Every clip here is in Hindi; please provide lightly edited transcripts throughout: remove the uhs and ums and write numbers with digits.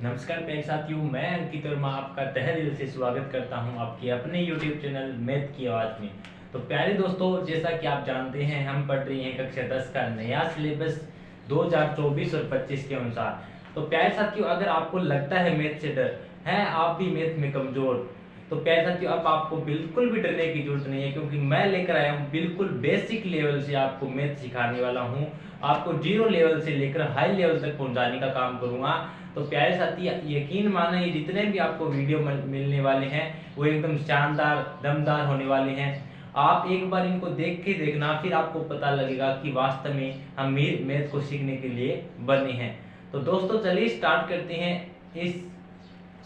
नमस्कार प्यारे साथियों, मैं अंकित वर्मा आपका तहे दिल से स्वागत करता हूं आपके अपने YouTube चैनल मैथ की आवाज़ में। तो प्यारे दोस्तों, जैसा कि आप जानते हैं, हम पढ़ रहे हैं कक्षा 10 का नया सिलेबस 2024 और 25 के अनुसार। तो प्यारे साथियों, अगर आपको लगता है मैथ से डर है, आप भी मैथ में कमज़ोर, तो प्यारे साथियों अब आपको बिल्कुल भी डरने की जरूरत नहीं है, क्योंकि मैं लेकर आया हूँ बिल्कुल बेसिक लेवल से आपको मैथ सिखाने वाला हूँ। आपको जीरो लेवल से लेकर हाई लेवल तक पहुँचाने का काम करूँगा। तो प्यारे साथी, यकीन मानो ये जितने भी आपको वीडियो मिलने वाले हैं वो एकदम शानदार दमदार होने वाले हैं। आप एक बार इनको देख के देखना, फिर आपको पता लगेगा कि वास्तव में हम मैथ को सीखने के लिए बने हैं। तो दोस्तों चलिए स्टार्ट करते हैं इस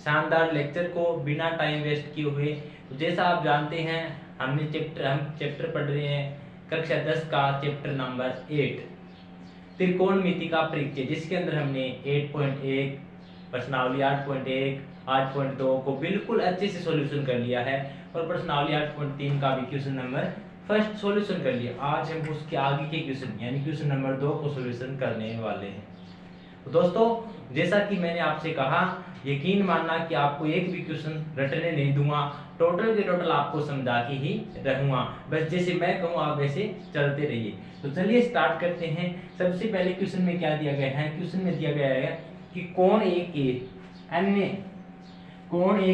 शानदार लेक्चर को बिना टाइम वेस्ट किए हुए। तो जैसा आप जानते हैं, हम चैप्टर पढ़ रहे हैं कक्षा 10 का चैप्टर नंबर 8 त्रिकोणमिति का परिचय, जिसके अंदर हमने 8.1 प्रश्नावली 8.1 8.2 को बिल्कुल अच्छे से सॉल्यूशन कर लिया है और प्रश्नावली 8.3 का भी क्वेश्चन नंबर फर्स्ट सॉल्यूशन कर लिया। आज हम उसके आगे के क्वेश्चन यानी क्वेश्चन नंबर 2 को सॉल्यूशन करने वाले हैं। तो दोस्तों, जैसा कि मैंने आपसे कहा, यकीन मानना कि आपको एक भी क्वेश्चन रटने नहीं दूंगा, टोटल के टोटल आपको समझा के ही रहूंगा। बस जैसे मैं कहूँ आप वैसे चलते रहिए। तो चलिए स्टार्ट करते हैं। सबसे पहले क्वेश्चन में क्या दिया गया है? क्वेश्चन में दिया गया है कि कोण ए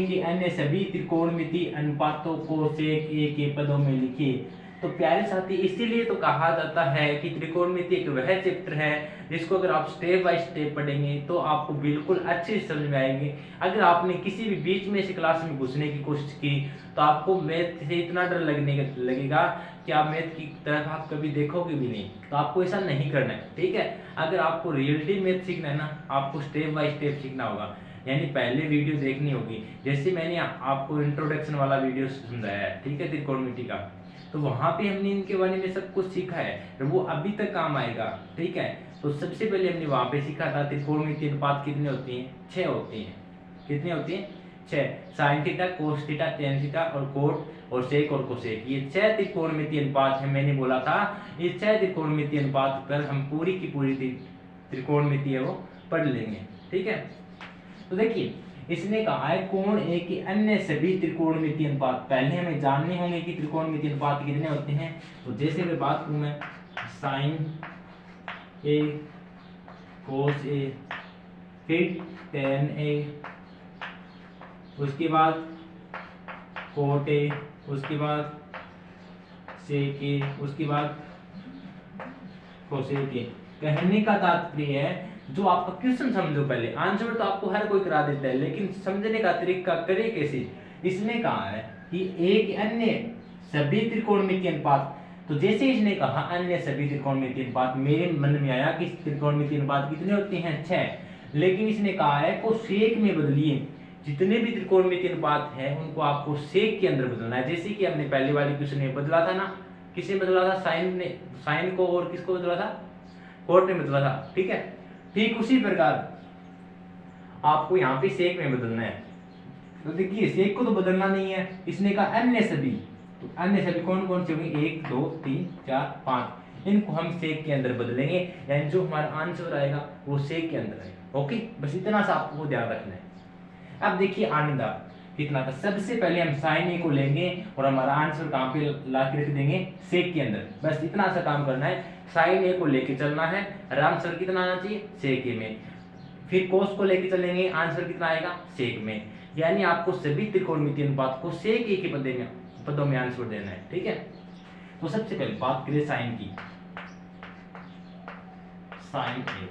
के अन्य सभी त्रिकोणमिति अनुपातों को सेक ए के पदों में लिखिए। तो प्यारे साथी, इसीलिए तो कहा जाता है कि त्रिकोणमिति एक वह चैप्टर है जिसको अगर आप स्टेप बाय स्टेप पढ़ेंगे तो आपको बिल्कुल अच्छे से समझ में आएंगे। अगर आपने किसी भी बीच में से क्लास में घुसने की कोशिश की तो आपको मैथ से इतना डर लगेगा कि आप मैथ की तरफ आप कभी देखोगे भी नहीं। तो आपको ऐसा नहीं करना है, ठीक है। अगर आपको रियलिटी मैथ सीखना है ना, आपको स्टेप बाय स्टेप सीखना होगा, यानी पहले वीडियो देखनी होगी। जैसे मैंने आपको इंट्रोडक्शन वाला वीडियो समझाया है, ठीक है, त्रिकोणमिति का, तो वहां पे हमने इनके बारे में सब कुछ सीखा है, वो अभी तक काम आएगा, ठीक है। तो सबसे पहले हमने वहां पे सीखा था त्रिकोणमिति अनुपात कितने होती हैं? 6 होती हैं। कितनी होती हैं? 6। Sine theta, cos theta, tan theta और कोट और सेक और कोसेक, ये 6 त्रिकोणमिति अनुपात है। मैंने बोला था ये 6 त्रिकोणमिति अनुपात पर हम पूरी की पूरी त्रिकोणमिति है वो पढ़ लेंगे, ठीक है। तो देखिए, इसने कहा है कोण ए के अन्य सभी त्रिकोणमिति अनुपात। पहले हमें जानने होंगे कि त्रिकोणमिति अनुपात कितने होते हैं। तो जैसे मैं बात करूं, मैं साइन ए, कोस ए, फिर टेन ए, उसके बाद कोट ए, उसके बाद सेक ए, उसके बाद कोसेक ए। कहने का तात्पर्य है, जो आपका क्वेश्चन समझो, पहले आंसर तो आपको हर कोई करा देता है, लेकिन समझने का तरीका करे कैसे। इसने कहा है कि एक अन्य सभी त्रिकोणमिति अनुपात, तो जैसे इसने कहा अन्य सभी त्रिकोणमिति अनुपात, मेरे मन में आया कि त्रिकोणमिति अनुपात कितने होते हैं? 6। लेकिन इसने कहा है को सेक में बदलिए। जितने भी त्रिकोणमिति अनुपात है उनको आपको सेक के अंदर बदलना है। जैसे कि हमने पहले वाले क्वेश्चन में बदला था ना, किसने बदला था? साइन को, और किसको बदला था? कोट ने बदला था, ठीक है। ठीक उसी प्रकार आपको यहाँ पे सेक में बदलना है। तो देखिए, सेक को तो बदलना नहीं है, इसने कहा अन्य सभी। तो अन्य सभी कौन कौन से होंगे? 1 2 3 4 5, इनको हम सेक के अंदर बदलेंगे, यानी जो हमारा आंसर आएगा वो सेक के अंदर आएगा। ओके, बस इतना सा आपको ध्यान रखना है। अब देखिए आनंदा कितना था। सबसे पहले हम साइन ए को लेंगे और हमारा आंसर कहाँ पे ला के रख देंगे? सेक के अंदर। बस इतना सा काम करना है, साइन ए को लेके चलना है और आंसर कितना आना चाहिए? सेक ए में। फिर कोस को लेके चलेंगे, आंसर कितना आएगा? सेक में। यानी आपको सभी त्रिकोणमिति अनुपात को सेक ए के पदों में आंसर देना है, ठीक है। तो सबसे पहले बात करें साइन की। साइन ए,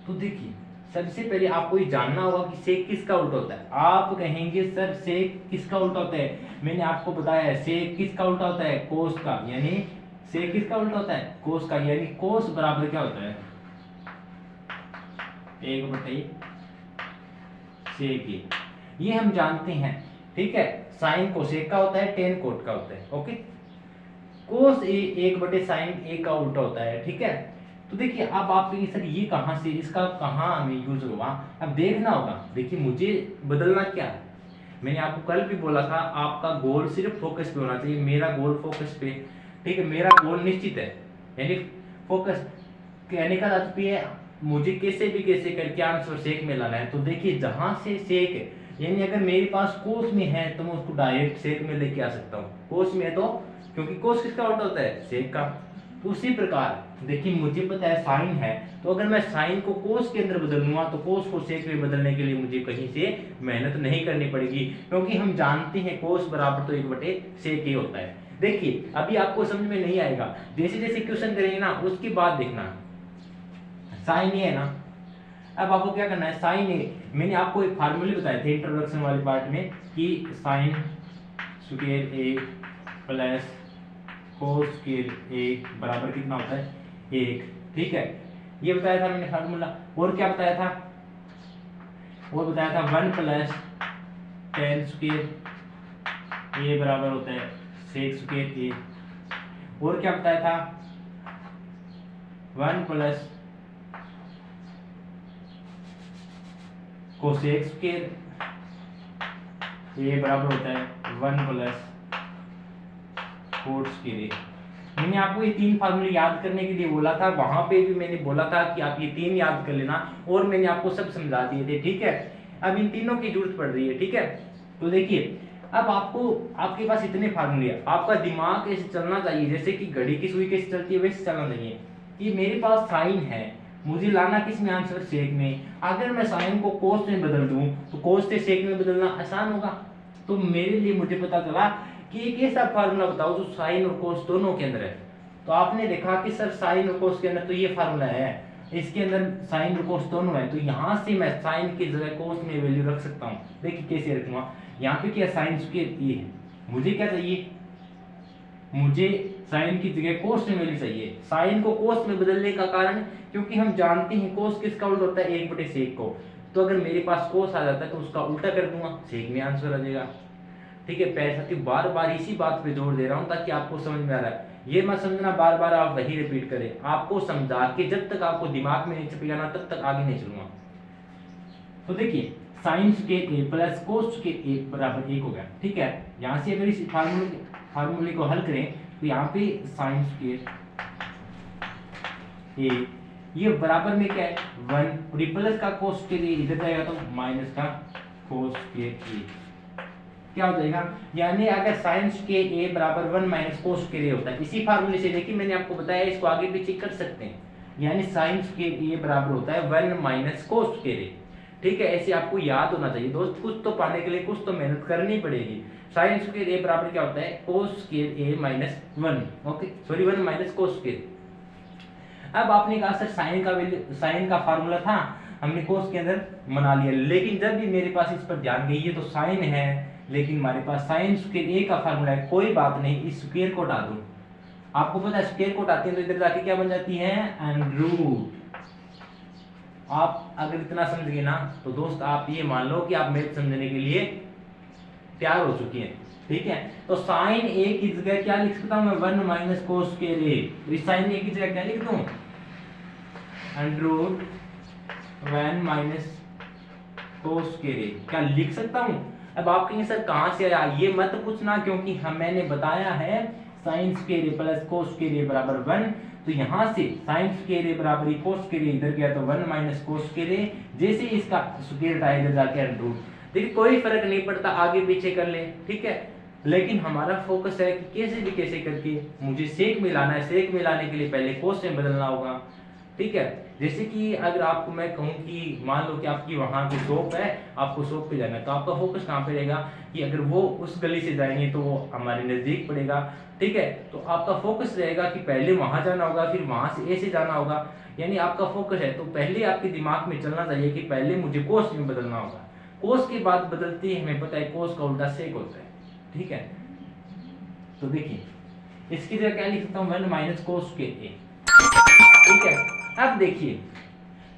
तो देखिए सबसे पहले आपको ये जानना होगा कि सेक किसका उल्टा होता है। आप कहेंगे सर सेक किसका उल्टा होता है? मैंने आपको बताया है सेक किसका उल्टा होता है? कोस का। यानी सेक किसका उल्टा होता है? कोस का। यानी कोस बराबर क्या होता है? 1/सेक ए। ये हम जानते हैं, ठीक है। साइन कोसेक का होता है, टेन कोट का होता है, ओके। कोस ए 1/साइन ए का उल्टा होता है, ठीक है। तो देखिए, अब आप कहेंगे सर ये कहां से, इसका कहां हमें यूज होगा? अब देखना होगा। देखिए, मुझे बदलना क्या है? मैंने आपको कल भी बोला था, आपका गोल सिर्फ फोकस पे होना चाहिए। मेरा गोल फोकस पे, ठीक है, मेरा गोल निश्चित है, यानी फोकस। कहने का तात्पर्य है मुझे कैसे करके आंसर सेक में लाना है। तो देखिए जहां से सेक है, यानी अगर मेरे पास कोस में है तो मैं उसको डायरेक्ट सेक में लेके आ सकता हूँ। कोस में है तो, क्योंकि कोस किसका उल्टा होता है, सेक का। तो उसी प्रकार देखिए मुझे पता है साइन है, तो अगर मैं साइन को कोस के अंदर बदल दूंगा तो कोस को सेक में बदलने के लिए मुझे कहीं से मेहनत नहीं करनी पड़ेगी, क्योंकि हम जानते हैं कोस बराबर तो 1/सेक ही होता है। देखिए अभी आपको समझ में नहीं आएगा, जैसे जैसे क्वेश्चन करेंगे ना उसके बाद देखना। साइन ए है ना, अब आपको क्या करना है, साइन ए मैंने आपको एक फार्मूले बताए थे इंट्रोडक्शन वाले पार्ट में कि साइन स्क्वायर ए प्लस कोस स्क्वायर ए बराबर कितना होता है, 1। ठीक है, ये बताया था मैंने फार्मूला। और क्या बताया था, और बताया था 1 प्लस टेन स्क्वायर ए बराबर होता है सेक स्क्वायर ए। और क्या बताया था, 1 प्लस कोसेक स्क्वायर ए बराबर होता है 1 प्लस कोट स्क्वायर ए। मैंने आपको ये 3 फार्मूले याद करने के लिए बोला था, वहां पे भी मैंने बोला था कि आप ये 3 याद कर लेना, और मैंने आपको सब समझा दिए थे। ठीक है, अब इन तीनों की जरूरत पड़ रही है। ठीक है, तो देखिए अब आपको, आपके पास इतने फार्मूले, आपका दिमाग ऐसे चलना चाहिए जैसे कि घड़ी की सुई कैसे चलती है वैसे चलना चाहिए कि मेरे पास साइन है, मुझे लाना किस में आंसर, सेक में। अगर मैं साइन को कोस में बदल दूं तो कोस से सेक में बदलना आसान होगा। तो मेरे लिए मुझे पता चला कि एक ऐसा फार्मूला बताओ जो साइन और कोस दोनों के अंदर है। तो आपने देखा कि सर साइन और कोस के अंदर तो ये फार्मूला है, इसके अंदर साइन और कोस दोनों है, तो यहाँ से मैं साइन की जगह कोस में वैल्यू रख सकता हूँ। देखिए कैसे रखूंगा, यहाँ पे क्या साइन स्क्वायर ए है, मुझे क्या चाहिए, मुझे साइन की जगह कोस में वैल्यू चाहिए। साइन को कोस में बदलने का कारण, क्योंकि हम जानते हैं कोस किसका उल्टा होता है, 1/सेक को। तो अगर मेरे पास कोस आ जाता है तो उसका उल्टा कर दूंगा, सेक में आंसर आ जाएगा। ठीक है, पैर साथी बार बार इसी बात पे जोर दे रहा हूँ ताकि आपको समझ में आ रहा है, ये मत समझना बार बार आप वही रिपीट करें। आपको समझा के जब तक आपको दिमाग में नहीं छपेगा ना तब तक आगे नहीं चलूंगा। तो देखिए साइन स्क्वायर ए प्लस कोस स्क्वायर ए बराबर 1 हो गया। ठीक है, यहाँ से अगर इस फार्मूले को हल करें तो यहाँ पे साइन स्क्वायर ए ये बराबर में क्या है 1, और प्लस का कोस स्क्वायर ए इधर जाएगा तो माइनस का कोस स्क्वायर ए क्या हो जाएगा, यानी अगर साइन स्क्वायर ए बराबर 1 माइनस कोस स्क्वायर ए होता है। इसी फार्मूले से देखिए मैंने आपको बताया, इसको आगे पीछे कर सकते हैं, यानी साइन स्क्वायर ए बराबर होता है 1 माइनस कोस स्क्वायर ए। ठीक है, ऐसे आपको याद होना चाहिए दोस्त, कुछ तो पाने के लिए कुछ तो मेहनत करनी पड़ेगी। साइन स्क्वायर ए बराबर क्या होता है, cos square A minus 1, okay sorry 1 minus cos square. अब आपने कहा सर साइन का वैल्यू, साइन का फार्मूला था हमने कोस के अंदर बना लिया, लेकिन जब भी मेरे पास इस पर ध्यान गई है तो साइन है लेकिन हमारे पास साइन स्क्वायर ए का फार्मूला है। कोई बात नहीं, इस स्क्वायर को हटा दूं, आपको पता है स्क्वायर को हटाते हैं तो इधर जाके क्या बन जाती है, एंड रूट। आप अगर इतना समझ गए ना तो दोस्त आप ये मान लो कि आप मैथ समझने के लिए तैयार हो चुकी हैं। ठीक है, तो साइन ए की जगह क्या लिख सकता हूं मैं, 1 माइनस कोस स्क्वायर ए। तो इस साइन ए की जगह क्या लिख दूं, and root 1 minus cos square A, क्या लिख सकता हूं। अब आप कहेंगे सर कहां से आया, ये मत पूछना, क्योंकि मैंने बताया है साइन स्क्वायर ए प्लस कोस स्क्वायर ए बराबर 1, तो यहां से साइन स्क्वायर ए बराबर कोस स्क्वायर ए इधर गया तो 1 माइनस कोस स्क्वायर ए, जैसे इसका स्क्वायर हटाया इधर जाके रूट। देखिए कोई फर्क नहीं पड़ता, आगे पीछे कर ले। ठीक है, लेकिन हमारा फोकस है कि कैसे भी कैसे करके मुझे सेक में लाना है। सेक में लाने के लिए पहले कोस में बदलना होगा। ठीक है, जैसे कि अगर आपको मैं कहूं कि मान लो कि आपकी वहां पे शॉप है, आपको शॉप पे जाना है, तो आपका फोकस कहां पे रहेगा कि अगर वो उस गली से जाएंगे तो वो हमारे नजदीक पड़ेगा। ठीक है, तो आपका फोकस रहेगा कि पहले वहां जाना होगा फिर वहां से ऐसे जाना होगा, यानी आपका फोकस है। तो पहले आपके दिमाग में चलना चाहिए कि पहले मुझे कोस में बदलना होगा, कोस के बाद बदलते ही हमें पता है कोस का उल्टा सेक होता है। ठीक है, तो देखिए इसकी जगह क्या लिख सकता हूँ, 1 माइनस कोस के ए। ठीक है, अब देखिए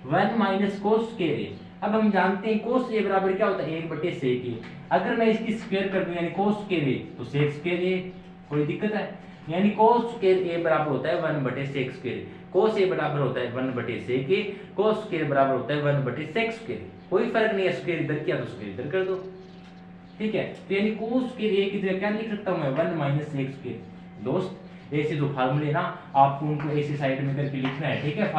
1 माइनस कोस स्क्वायर ए, अब हम जानते हैं कोस ए बराबर क्या होता है, 1/सेक ए। अगर मैं इसकी स्क्वायर कर दूं यानी कोस स्क्वायर ए तो सेक स्क्वायर ए, कोई दिक्कत है, यानी कोस स्क्वायर ए बराबर होता है 1/सेक स्क्वायर। कोस ए बराबर होता है 1/सेक ए, कोस स्क्वायर बराबर होता है 1/सेक स्क्वायर। कोई फर्क नहीं है, स्क्वायर इधर किया तो स्क्वायर इधर कर दो। ठीक है, तो यानी कोस स्क्वायर ए की जगह क्या लिख सकता हूं मैं, 1 माइनस सेक स्क्वायर। दोस्त ऐसे जो फार्मूले ना आपको उनको ऐसे साइड में करके लिखना है। ठीक है,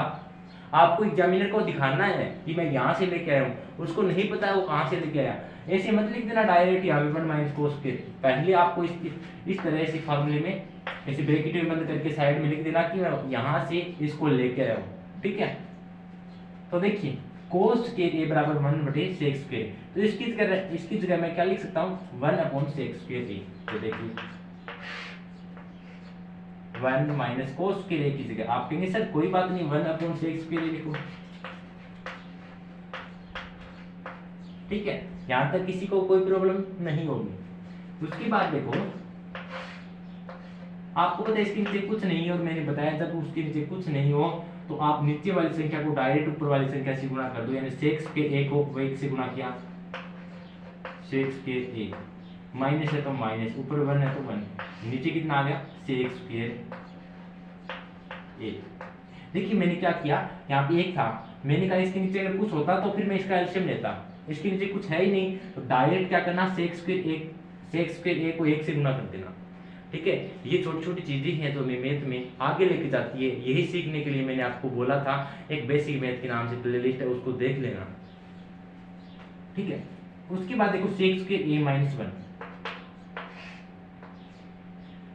आपको एग्जामिनर को दिखाना है कि मैं यहाँ से लेके आया हूँ, उसको नहीं पता है वो कहाँ से लेके आया। ऐसे मत लिख देना डायरेक्ट यहाँ पे 1 माइनस कोस स्क्वायर। पहले आपको इस तरह से फार्मूले में ऐसे ब्रैकेट में बंद करके साइड में लिख देना कि मैं यहाँ से इसको लेके आया हूँ, ठीक है। तो देखिए कोस स्क्वायर ए बराबर 1/sec स्क्वायर, तो इसकी जगह मैं क्या लिख सकता हूँ 1/sec स्क्वायर ए। तो देखिए 1 माइनस कोस स्क्वायर ए की जगह आप कहेंगे सर कोई बात नहीं 1/sec स्क्वायर ए लिखो, ठीक है, यहां तक किसी को कोई प्रॉब्लम नहीं होगी। उसके बाद देखो आपको पता है इसके नीचे कुछ नहीं है और मैंने बताया जब उसके नीचे कुछ नहीं हो तो आप नीचे वाली संख्या को डायरेक्ट ऊपर वाली संख्या से गुणा कर दो, यानी sec स्क्वायर a को 1 से गुणा किया, sec स्क्वायर a माइनस है तो माइनस, ऊपर 1 है तो 1, नीचे कितना आ गया sec स्क्वायर a। देखिए मैंने क्या किया, यहाँ पे 1 था, मैंने कहा इसके नीचे अगर कुछ होता तो फिर मैं इसका एलसीएम लेता, इसके नीचे कुछ है ही नहीं तो डायरेक्ट क्या करना sec स्क्वायर a को 1 से गुणा कर देना, ठीक है। ये छोटी छोटी चीजें हैं जो मैथ में आगे लेके जाती है, यही सीखने के लिए मैंने आपको बोला था एक बेसिक मैथ के नाम से प्लेलिस्ट है, उसको देख लेना, ठीक है। उसके बाद देखो sec स्क्वायर a माइनस 1।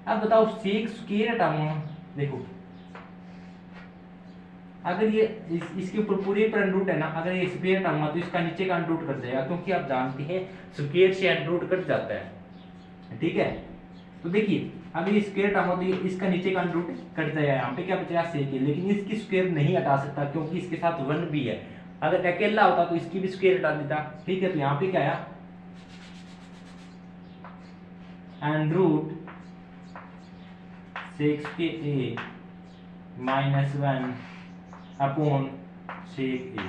अब बताओ sec स्क्वायर हटाऊंगा, देखो अगर ये इसके ऊपर पूरे पर अंडरूट है ना, अगर ये स्क्वायर हटाऊंगा तो इसका नीचे का अंडरूट कट जाएगा, क्योंकि आप जानते हैं स्क्वायर से अंडरूट कट जाता है, ठीक है। तो देखिए अगर ये स्क्वायर हटाऊंगा तो इसका नीचे का अंडरूट कट जाएगा, यहाँ पे क्या बचेगा sec a, लेकिन इसकी स्क्वायर नहीं हटा सकता क्योंकि इसके साथ 1 भी है, अगर अकेला होता तो इसकी भी स्क्वायर हटा देता, ठीक है। तो यहाँ पे क्या आया under root sec a minus 1 upon sec a,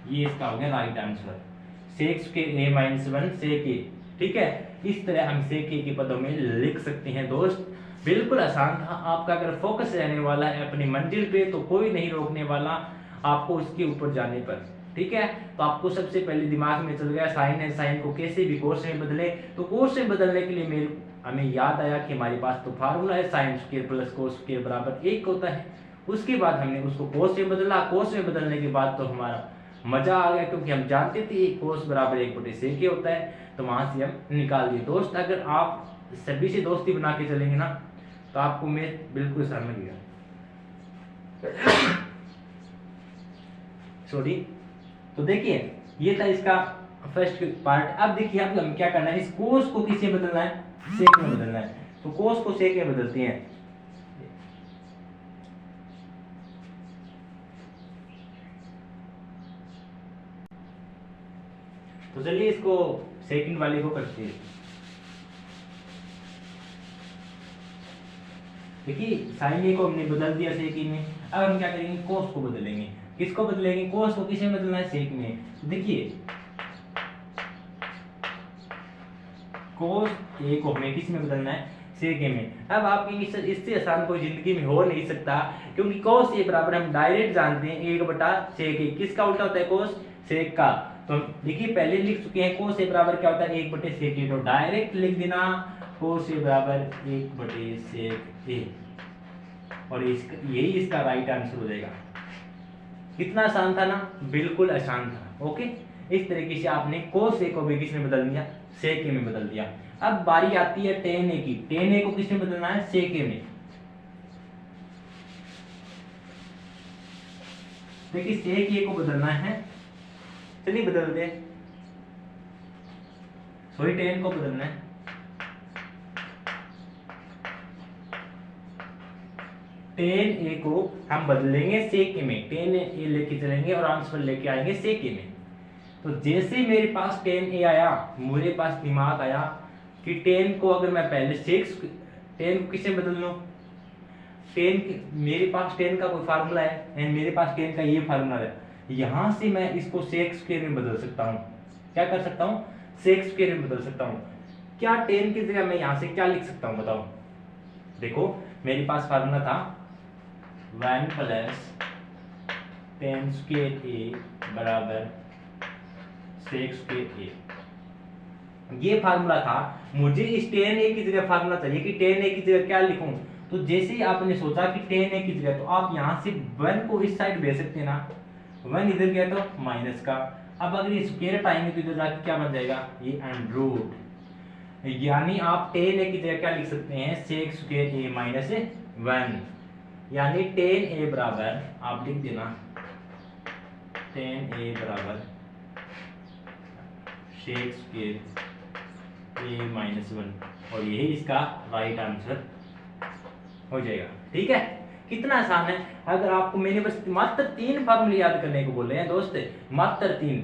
ये इसका हो गया right answer, sec square a minus 1 sec a, ठीक है। इस तरह हम sec a के पदों में लिख सकते हैं दोस्त, बिल्कुल आसान था। आपका अगर फोकस रहने वाला है अपनी मंजिल पे तो कोई नहीं रोकने वाला आपको उसके ऊपर जाने पर, ठीक है। तो आपको सबसे पहले दिमाग में चल गया साइन है, साइन को कैसे भी कोस में बदले, तो कोस में बदलने के लिए हमें याद आया कि हमारे पास तो फार्मूला है sine square plus cos square बराबर 1 होता है। उसके बाद हमने उसको कोस में बदला, कोस में बदलने के बाद तो हमारा मजा आ गया क्योंकि हम जानते थे कोस बराबर 1/sec a होता है, तो वहां से हम निकाल दिए। दोस्त अगर आप सभी से दोस्ती बना के चलेंगे ना तो आपको मैथ बिल्कुल आसान लगेगा। सॉरी, तो देखिए ये था इसका फर्स्ट पार्ट। अब देखिए अब हम क्या करना है, इस कोस को किससे बदलना है, सेक में बदलना है, तो कोस को सेक में बदलते हैं। तो चलिए इसको सेकंड वाले को करते हैं। देखिए साइन ए को हमने बदल दिया सेक में, अब हम क्या करेंगे कोस को बदलेंगे। किसको बदलेंगे, कोस को किसे बदलना है, सेक में। देखिए कोस ए को हमें किस में बदलना है, सेक में। अब आप इससे आसान कोई जिंदगी में हो नहीं सकता, क्योंकि कोस ए बराबर हम डायरेक्ट जानते हैं 1/sec a। किसका उल्टा होता है कोस, सेक का। तो देखिए पहले लिख चुके हैं कोस ए बराबर क्या होता है 1/sec a, तो डायरेक्ट लिख देना कोस ए बराबर 1/sec a, और यही इसका राइट आंसर हो जाएगा। कितना आसान था ना, बिल्कुल आसान था। ओके, इस तरीके से आपने कोस ए को भी किसमें बदल दिया, सेक ए में बदल दिया। अब बारी आती है टेन ए की। टेन ए को किसमें बदलना है, सेक ए में। देखिए सेक ए को बदलना है, चलिए बदल दे। सॉरी टेन को बदलना है, टेन ए को हम बदलेंगे सेक ए में। टेन ए लेके चलेंगे और आंसर लेके आएंगे सेक ए में। तो जैसे मेरे पास टेन ए आया, मेरे पास दिमाग आया कि टेन को अगर मैं पहले टेन को किससे बदल लूं, मेरे पास टेन का कोई फार्मूला है एंड मेरे पास टेन का ये फार्मूला है, यहां से मैं इसको सेक स्क्वायर में बदल सकता हूं। क्या कर सकता हूं, सेक स्क्वायर में बदल सकता हूं। क्या टेन की जगह मैं यहां से क्या लिख सकता हूं बताओ। देखो मेरे पास फार्मूला था 1 प्लस टेन स्क्वायर ए बराबर सेक स्क्वायर ए, ये फार्मूला था। मुझे इस टेन ए की जगह फार्मूला चाहिए कि टेन ए की जगह क्या लिखूं, तो जैसे ही आपने सोचा कि टेन ए की जगह, तो आप यहाँ से 1 को इस साइड भेज सकते हैं ना, 1 इधर गया तो माइनस का। अब अगर ये स्क्वायर हटाएंगे तो इधर जाके क्या बन जाएगा, ये अंडर, यानी आप टेन ए की जगह क्या लिख सकते हैं, सेक स्क्वायर ए माइनस 1, यानी टेन ए बराबर आप लिख देना टेन ए बराबर सेक स्क्वायर ए माइनस 1, और यही इसका राइट आंसर हो जाएगा। ठीक है, कितना आसान है। अगर आपको मैंने बस मात्र 3 फार्मूले याद करने को बोले हैं दोस्त, मात्र 3,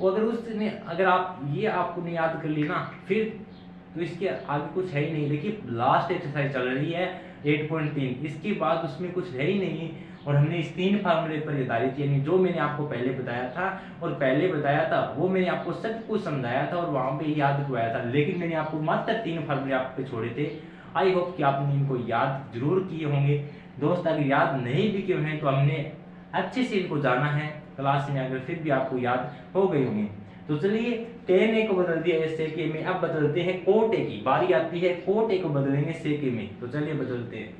और अगर उसने अगर आप ये आपको नहीं याद कर ली ना, फिर तो इसके आगे कुछ है ही नहीं। देखिए लास्ट एक्सरसाइज चल रही है 8.3, इसके बाद उसमें कुछ है ही नहीं, और हमने इस 3 फार्मूले पर आधारित, यानी जो मैंने आपको पहले बताया था और पहले बताया था वो मैंने आपको सब कुछ समझाया था और वहां पे याद करवाया था, लेकिन मैंने आपको मात्र 3 फार्मूले आप पे छोड़े थे। आई होप कि आपने इनको याद जरूर किए होंगे दोस्त। अगर याद नहीं भी किए हैं तो हमने अच्छे से इनको जाना है क्लास में, अगर फिर भी आपको याद हो गए होंगे तो चलिए टेन ए को बदल दिया सेके में, अब बदलते हैं कोट ए की बारी आती है, कोट ए को बदलेंगे सेके में। तो चलिए बदलते हैं,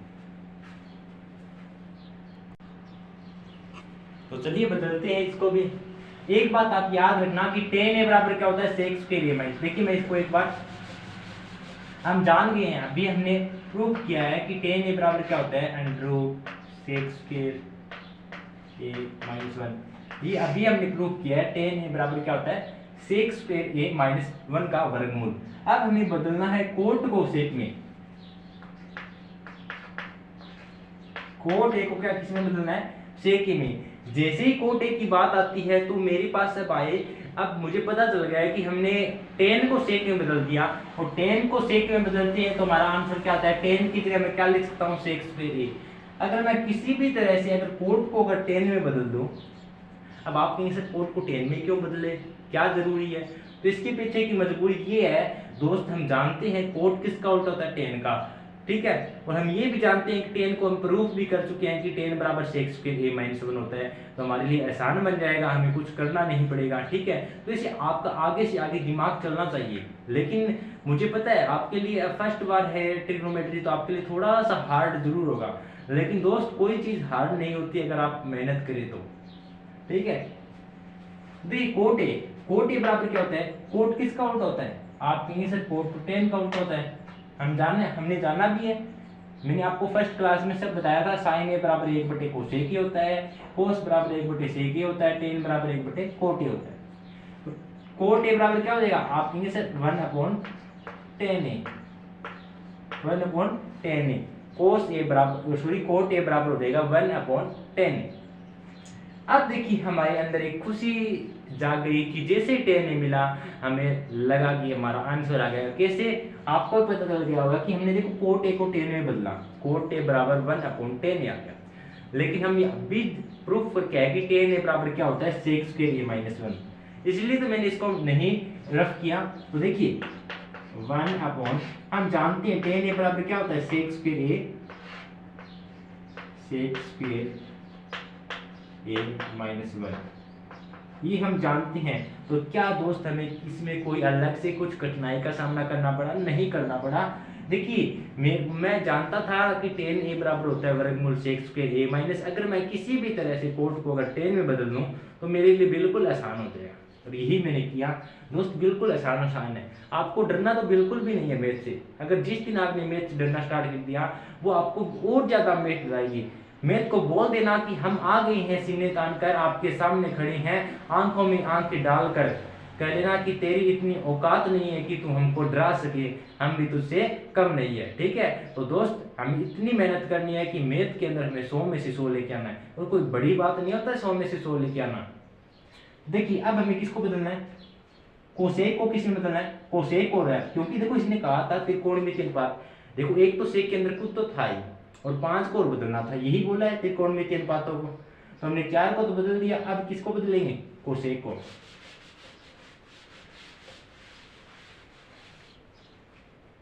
तो चलिए बदलते हैं इसको भी। एक बात आप याद रखना कि टेन ए बराबर क्या होता है, सेक स्क्वायर ए माइनस। देखिए मैं इसको एक बार हम जान गए हैं, अभी हमने प्रूव किया है कि टेन ए बराबर क्या होता है, under root sec square A minus 1। ये अभी हमने प्रूव किया है टेन ए बराबर क्या होता है, सेक स्क्वायर ए माइनस 1 का वर्गमूल। अब हमें बदलना है कोट को सेक में, कोट ए को क्या किस में बदलना है, सेक ए में। जैसे ही कोट ए की बात आती है तो मेरे पास अब आए, अब मुझे पता चल गया है कि हमने 10 को सेक में बदल दिया, और 10 को सेक में बदलते हैं तो हमारा आंसर क्या आता है, 10 की जगह मैं क्या लिख सकता हूँ, सेक स्क्वायर ए। अगर मैं किसी भी तरह से अगर कोट को अगर 10 में बदल दूं, अब आप कहेंगे सर कोट को 10 में क्यों बदले, क्या जरूरी है, तो इसके पीछे की मजबूरी ये है दोस्त, हम जानते हैं कोट किसका उल्टा होता है, 10 का। ठीक है, और हम ये भी जानते हैं कि 10 को हम प्रूफ भी कर चुके हैं कि 10 बराबर सेक स्क्वायर ए माइनस 1 होता है, तो हमारे लिए आसान बन जाएगा, हमें कुछ करना नहीं पड़ेगा। ठीक है, तो इसे आपका आगे से आगे दिमाग चलना चाहिए, लेकिन मुझे पता है आपके लिए फर्स्ट बार है ट्रिग्नोमेट्री, तो आपके लिए थोड़ा सा हार्ड जरूर होगा, लेकिन दोस्त कोई चीज हार्ड नहीं होती अगर आप मेहनत करें तो। ठीक है, देखिए कोट ए बराबर क्या होता है, कोट किसका उल्टा होता है, आप कहेंगे सर कोट तो 10 का उल्टा होता है, हमने जाना भी है, मैंने आपको फर्स्ट क्लास में सब बताया था, साइन ए बराबर 1 कोसेक ए होता है, कोस बराबर 1/सेक ए होता है, टेन बराबर 1/कोट ए होता है। कोट ए बराबर क्या हो जाएगा, आप कहेंगे सर 1/10 ए, 1/10 ए। कोस ए बराबर सॉरी कोट ए बराबर हो जाएगा 1/10 ए। अब देखिए हमारे अंदर एक खुशी जाग गई कि जैसे 10 ए मिला हमें लगा कि हमारा आंसर आ गया। कैसे, आपको पता चल गया होगा कि हमने देखो कोट ए को 10 में बदला, कोट ए बराबर 1/10 ए आ गया, लेकिन हम अभी प्रूफ करके है कि 10 ए बराबर क्या होता है, सेक स्क्वायर ए माइनस 1, इसलिए तो मैंने इसको नहीं रफ किया। तो देखिए 1/, हम जानते हैं 10 ए बराबर क्या होता है, सेक स्क्वायर ए माइनस 1, ये हम जानते हैं। तो क्या दोस्त हमें इसमें कोई अलग से कुछ कठिनाई का सामना करना पड़ा, नहीं करना पड़ा। देखिए मैं जानता था कि 10 ए बराबर होता है वर्गमूल सेक स्क्वायर ए माइनस, अगर मैं किसी भी तरह से कोट को अगर 10 में बदल दूं तो मेरे लिए बिल्कुल आसान हो जाएगा, और यही मैंने किया दोस्त, बिल्कुल आसान है। आपको डरना तो बिल्कुल भी नहीं है मैथ से, अगर जिस दिन आपने मैथ से डरना स्टार्ट कर दिया वो आपको और ज्यादा मैथ डराएगी। मैथ को बोल देना कि हम आ गए हैं सीने तान कर, आपके सामने खड़े हैं आंखों में आंखें डालकर, कह लेना कि तेरी इतनी औकात नहीं है कि तू हमको डरा सके, हम भी तुझसे कम नहीं है। ठीक है, तो दोस्त हमें इतनी मेहनत करनी है कि मैथ के अंदर हमें 100 में से 100 लेके आना है, और कोई बड़ी बात नहीं होता 100 में से 100 लेके आना। देखिए अब हमें किसको बदलना है, कोसेक को किस में बदलना है, कोसेक को रहा है, क्योंकि देखो इसने कहा था त्रिकोणमितीय अनुपात, देखो एक तो सेक के अंदर कुछ तो था ही, और 5 को और बदलना था, यही बोला है त्रिकोणमितीय अनुपातों को, तो हमने 4 को तो बदल दिया, अब किसको बदलेंगे, कोसेक को।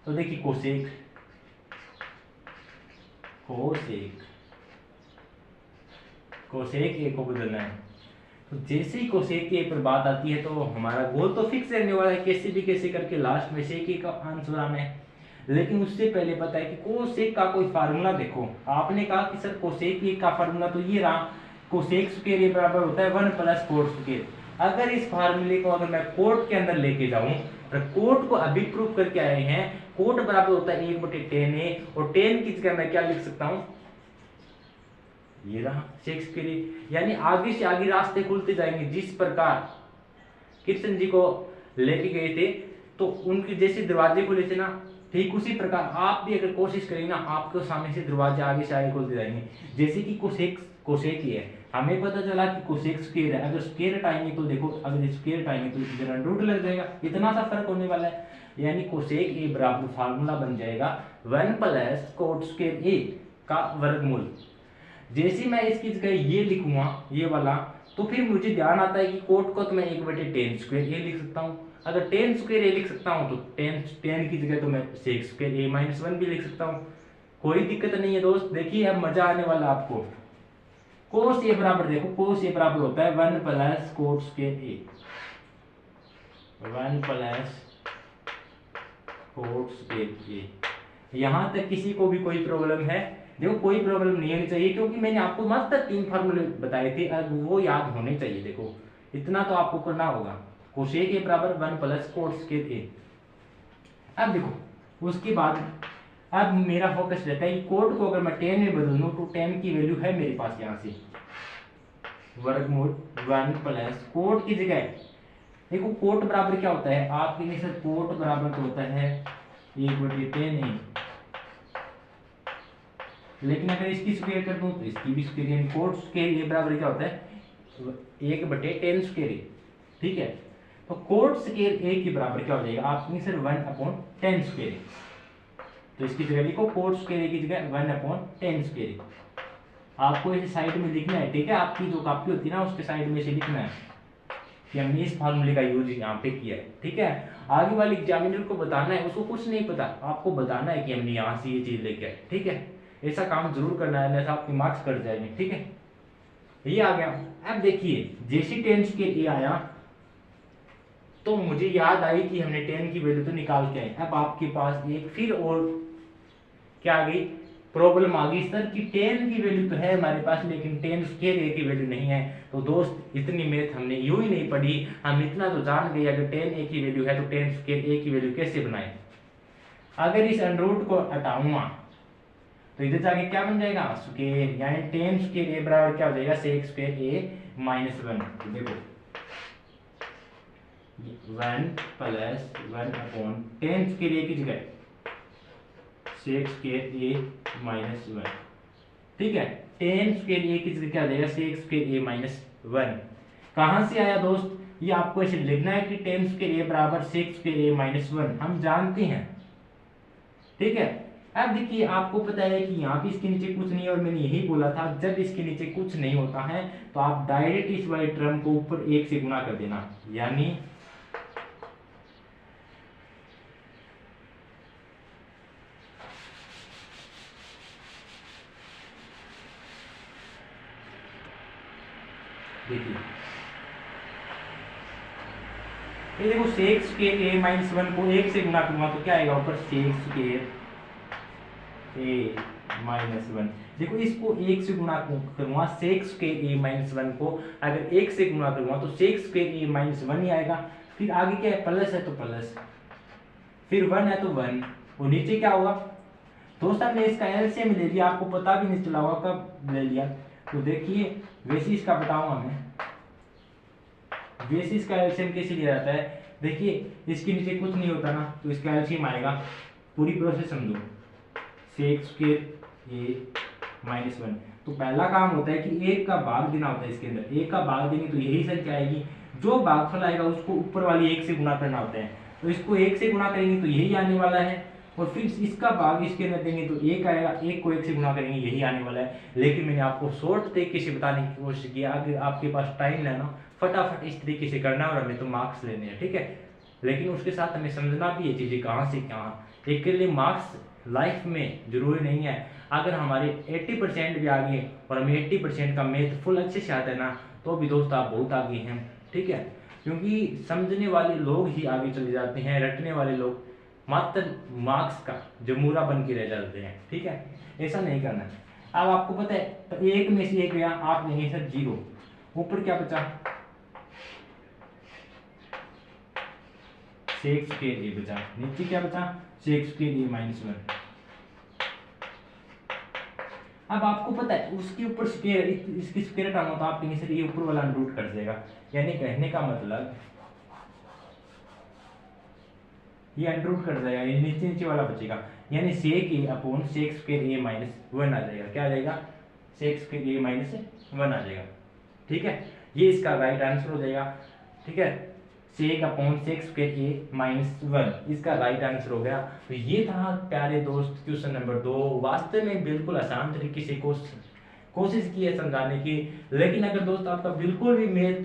तो देखिए कोसेक ए को बदलना है, तो जैसे ही कोसेक ए पर बात आती है तो हमारा गोल तो फिक्स रहने वाला है, कैसे भी कैसे करके लास्ट में सेक ए का आंसर आना है। लेकिन उससे पहले पता है कि कोसेक का कोई फार्मूला देखो। आपने कहा कि सर कोसेक ए का फार्मूला तो ये रहा, कोसेक स्क्वायर ए बराबर होता है 1 प्लस कोट स्क्वायर। अगर इस फार्मूले को अगर मैं कोट के अंदर लेके जाऊं, और कोट को अभी प्रूव करके आए हैं, कोट बराबर होता है 1/10a, और 10 की जगह मैं क्या लिख सकता हूं, ये रहा सेक स्क्वायर ए। यानी आगे से आगे रास्ते खुलते जाएंगे। जिस प्रकार कृष्ण जी को लेके गए थे तो उनके जैसे दरवाजे खुले थे ना, ठीक उसी प्रकार आप भी अगर कोशिश करेंगे ना, आपके सामने से दरवाजे आगे से आगे खुलते जाएंगे। जैसे कि कोसेक ही है, हमें पता चला कि कोसेक स्क्वायर है, अगर स्क्वायर हटाएंगे तो देखो, अगर स्क्वायर हटाएंगे तो इधर अंडर रूट लग जाएगा, इतना सा फर्क होने वाला है। यानी कोसेक ए बराबर फार्मूला बन जाएगा 1 प्लस कोट स्क्वायर ए का वर्गमूल। जैसे मैं इसकी जगह ये लिखूंगा, ये वाला, तो फिर मुझे ध्यान आता है कि कोट को तो मैं 1/10 स्क्वायर ए लिख सकता हूँ। अगर 10 स्क्वायर ए लिख सकता हूँ तो 10 की जगह तो मैं सेक स्क्वायर ए माइनस 1 भी लिख सकता हूँ। कोई दिक्कत नहीं है दोस्त। देखिए अब मजा आने वाला आपको। कोस ए बराबर देखो, कोस ए बराबर होता है 1 प्लस कोट स्क्वायर ए, 1 प्लस कोट स्क्वायर ए। यहां तक किसी को भी कोई प्रॉब्लम है? देखो कोई प्रॉब्लम नहीं होनी चाहिए, क्योंकि मैंने आपको मात्र 3 फार्मूले बताए थे, अब वो याद होने चाहिए। देखो इतना तो आपको करना होगा। कोसेक ए बराबर 1 प्लस कोट स्क्वायर ए। अब देखो उसके बाद अब मेरा फोकस रहता है कि कोट को अगर मैं 10 में बदल दूं तो 10 की वैल्यू है मेरे पास यहाँ से वर्गमूल 1 प्लस कोट की जगह देखो कोट बराबर क्या होता है आपके लिए सर, कोट बराबर तो होता है 1/10a, लेकिन अगर इसकी स्क्वायर कर दूं तो इसकी भी स्क्वायर, यानी कोट स्क्वायर ए बराबर क्या होता है 1/10 स्क्वायर ए। ठीक है, तो कोट स्क्वायर ए के बराबर क्या हो जाएगा आपके लिए सर 1/10 स्क्वायर ए। तो इसकी जगह लिखो कोट स्क्वायर ए की जगह 1/10 स्क्वायर ए। आपको इसे साइड में लिखना है, ठीक है, आपकी जो कॉपी होती है ना उसके साइड में इसे लिखना है कि हमने इस फार्मूले का यूज यहाँ पे किया है। ठीक है, आगे वाले एग्जामिनर को बताना है, उसको कुछ नहीं पता, आपको बताना है कि हमने यहाँ से ये चीज लेके आए। ठीक है, ऐसा काम जरूर करना है, नहीं तो आपके मार्क्स कट जाएंगे। ठीक है, ये आ गया। अब देखिए जैसे 10 के ए आया तो मुझे याद आई कि हमने 10 की वैल्यू तो निकाल के आए। अब आपके पास एक फिर और क्या आ गई प्रॉब्लम आ गई सर कि 10 की वैल्यू तो है हमारे पास, लेकिन 10 स्क्वायर ए की वैल्यू नहीं है। तो दोस्त इतनी मैथ हमने यूं ही नहीं पढ़ी, हम इतना तो जान गए अगर 10 ए की वैल्यू है तो 10 स्क्वायर ए की वैल्यू कैसे बनाए। अगर इस अंडररूट को हटाऊंगा तो इधर जाके क्या बन जाएगा स्क्वायर, यानी 10 स्क्वायर ए बराबर क्या हो जाएगा सेक स्क्वायर ए माइनस 1। देखो 1 प्लस 1/10 स्क्वायर ए की जगह सेक स्क्वायर ए माइनस 1। ठीक है, 10 स्क्वायर ए की जगह क्या आ जाएगा सेक स्क्वायर ए माइनस 1। कहां से आया दोस्त, ये आपको ऐसे लिखना है कि 10 स्क्वायर ए बराबर सेक स्क्वायर ए माइनस 1, हम जानते हैं। ठीक है, अब देखिए आपको पता है कि यहाँ पे इसके नीचे कुछ नहीं है, और मैंने यही बोला था जब इसके नीचे कुछ नहीं होता है तो आप डायरेक्ट इस वाले टर्म को ऊपर 1 से गुना कर देना। यानी देखिए ये देखो सेक स्क्वायर ए माइनस 1 को 1 से गुना करूंगा तो क्या आएगा ऊपर सेक स्क्वायर ए माइनस 1। देखो इसको 1 से गुणा करूंगा सेक स्क्वायर ए माइनस 1 को, अगर 1 से गुणा करूंगा तो सेक स्क्वायर ए माइनस 1 ही आएगा। फिर आगे क्या है प्लस है तो प्लस, फिर 1 है तो 1, और नीचे क्या होगा दोस्त हमने इसका एलसीएम ले लिया, आपको पता भी नहीं चला होगा कब ले लिया। तो देखिए वैसे इसका बताऊंगा मैं, वैसे इसका एलसीएम कैसे लिया जाता है। देखिए इसके नीचे कुछ नहीं होता ना तो इसका एलसीएम आएगा, पूरी प्रोसेस समझो, सेक स्क्वायर ए माइनस 1। तो पहला काम होता है कि 1 का भाग देना होता है, इसके अंदर 1 का भाग देंगे तो यही संख्या आएगी, जो भागफल आएगा उसको ऊपर वाली 1 से गुना करना होता है। तो इसको 1 से गुणा करेंगे तो यही आने वाला है, और फिर इसका भाग इसके अंदर देंगे तो 1 आएगा, 1 को 1 से गुणा करेंगे यही आने वाला है। लेकिन मैंने आपको शॉर्ट तरीके से बताने की कोशिश की, अगर आपके पास टाइम है ना फटाफट इस तरीके से करना और हमें तो मार्क्स लेने हैं। ठीक है, लेकिन उसके साथ हमें समझना भी ये चीज़ें कहाँ से कहाँ, एक के लिए मार्क्स लाइफ में जरूरी नहीं है। अगर हमारे 80% भी आगे और हमें 80% का मैथ फुल अच्छे से आता है ना तो भी दोस्त आप बहुत आगे हैं। ठीक है, क्योंकि समझने वाले लोग ही आगे चले जाते हैं, रटने वाले लोग मात्र मार्क्स का जो मूरा बन के रह जाते हैं, ठीक है, ऐसा नहीं करना है। अब आपको पता है तो एक में से एक गया, आप लेंगे सर 0, ऊपर क्या बचा sec स्क्वायर a बचा, नीचे क्या बचा sec स्क्वायर a माइनस 1। अब आपको पता है उसके ऊपर स्क्वायर, इसकी स्क्वायर हटाना तो आप कहेंगे सर ये ऊपर वाला रूट कट जाएगा, यानी कहने का मतलब ये अंडरूट कट जाएगा, ये नीचे नीचे वाला बचेगा, यानी sec a upon sec square a minus 1 आ जाएगा। क्या आ जाएगा sec स्क्वायर a माइनस 1 आ जाएगा, ठीक है, ये इसका राइट आंसर हो जाएगा, ठीक है, sec upon sec square a minus 1 इसका राइट आंसर हो गया। तो ये था प्यारे दोस्त क्वेश्चन नंबर 2। वास्तव में बिल्कुल आसान तरीके से कोशिश की है समझाने की, लेकिन अगर दोस्त आपका बिल्कुल भी मैथ,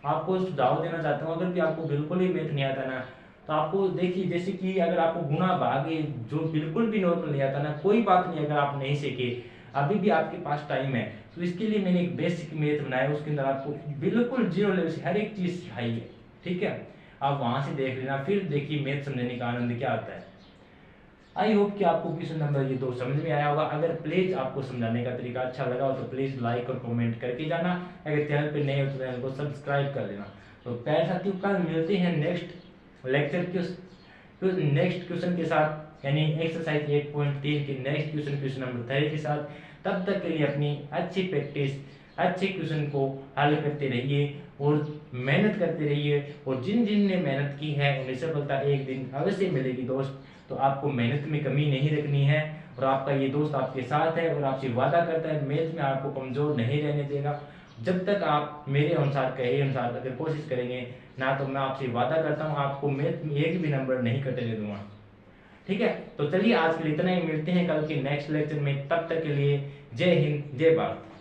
आपको सुझाव देना चाहता हूँ, अगर भी आपको बिल्कुल ही मैथ नहीं आता ना, तो आपको देखिए जैसे कि अगर आपको गुणा भागे जो बिल्कुल भी नॉर्मल नहीं आता ना, कोई बात नहीं, अगर आप नहीं सीखे अभी भी आपके पास टाइम है, तो इसके लिए मैंने एक बेसिक मैथ बनाया, उसके अंदर आपको बिल्कुल जीरो लेवल से हर एक चीज सिखाई है, ठीक है, आप वहां से देख लेना, फिर देखिए मैथ समझने का आनंद क्या आता है। आई होप कि आपको क्वेश्चन नंबर ये 2 समझ में आया होगा। अगर प्लीज आपको समझाने का तरीका अच्छा लगा हो तो प्लीज लाइक और कमेंट करके जाना, अगर चैनल पे नए हो तो चैनल को सब्सक्राइब कर लेना। तो प्यारे साथियों कल मिलते हैं नेक्स्ट लेक्चर के नेक्स्ट क्वेश्चन के साथ, यानी एक्सरसाइज 8.3 के नेक्स्ट क्वेश्चन नंबर 3 के साथ। तब तक के लिए अपनी अच्छी प्रैक्टिस, अच्छे क्वेश्चन को हल करते रहिए और मेहनत करते रहिए, और जिन जिन ने मेहनत की है उन्हें सफलता एक दिन अवश्य मिलेगी दोस्त। तो आपको मेहनत में कमी नहीं रखनी है, और आपका ये दोस्त आपके साथ है और आपसे वादा करता है मैथ में आपको कमजोर नहीं रहने देगा। जब तक आप मेरे अनुसार कहे अनुसार अगर कोशिश करेंगे ना, तो मैं आपसे वादा करता हूँ आपको मैथ में एक भी नंबर नहीं कटने दूंगा, ठीक है। तो चलिए आज के लिए इतना ही, मिलते हैं कल के नेक्स्ट लेक्चर में, तब तक के लिए जय हिंद जय भारत।